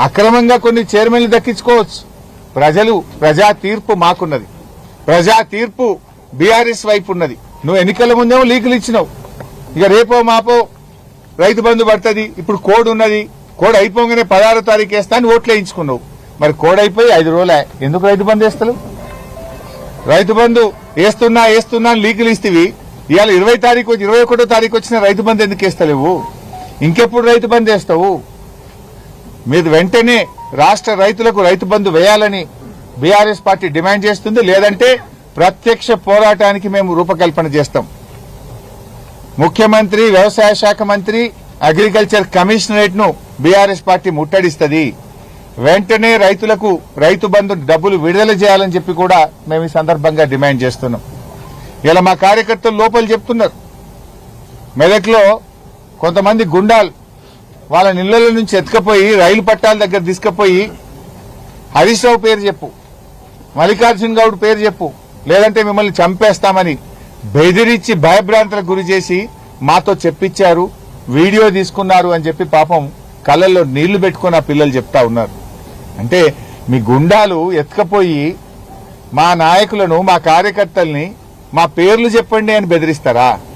అక్రమంగా కొన్ని చైర్మన్లు దక్కించుకోవచ్చు. ప్రజా తీర్పు మాకున్నది. ప్రజా తీర్పు బీఆర్ఎస్ వైపు ఉన్నది. నువ్వు ఎన్నికల ముందేమో లీకులు ఇచ్చినావు. ఇక రేపో మాపో రైతు బంధు పడుతుంది. ఇప్పుడు కోడ్ ఉన్నది. కోడ్ అయిపోగానే 16వ తారీఖు వేస్తా అని ఓట్లు వేయించుకున్నావు. మరి కోడ్ అయిపోయి 5 రోజులే. ఎందుకు రైతు బంధు వేస్తావు? రైతు బంధు వేస్తున్నా అని లీకులు ఇస్తేవి. ఇవాళ 21వ తారీఖు వచ్చిన రైతు బంధు ఎందుకు వేస్తలేవు? ఇంకెప్పుడు రైతు బంధు వేస్తావు? మీరు వెంటనే రాష్ట్ర రైతులకు రైతు బంధు వేయాలని బీఆర్ఎస్ పార్టీ డిమాండ్ చేస్తుంది. లేదంటే ప్రత్యక్ష పోరాటానికి మేము రూపకల్పన చేస్తాం. ముఖ్యమంత్రి, వ్యవసాయ శాఖ మంత్రి, అగ్రికల్చర్ కమిషనరేట్ ను బీఆర్ఎస్ పార్టీ ముట్టడిస్తుంది. వెంటనే రైతులకు రైతు బంధు డబ్బులు విడుదల చేయాలని చెప్పి కూడా మేము ఈ సందర్భంగా డిమాండ్ చేస్తున్నాం. ఇలా మా కార్యకర్తలు లోపల చెప్తున్నారు. మెదక్లో కొంతమంది గుండాలు వాళ్ళ ఇళ్ల నుంచి ఎత్తుకపోయి రైలు పట్టాల దగ్గర తీసుకుపోయి హరీష్ రావు పేరు చెప్పు, మల్లికార్జున గౌడ్ పేరు చెప్పు, లేదంటే మిమ్మల్ని చంపేస్తామని బెదిరించి భయభ్రాంతులకు గురి చేసి మాతో చెప్పించారు, వీడియో తీసుకున్నారు అని చెప్పి పాపం కళ్ళల్లో నీళ్లు పెట్టుకుని ఆ పిల్లలు చెప్తా ఉన్నారు. అంటే మీ గుండాలు ఎత్తుకపోయి మా నాయకులను, మా కార్యకర్తల్ని మా పేర్లు చెప్పండి అని బెదిరిస్తారా?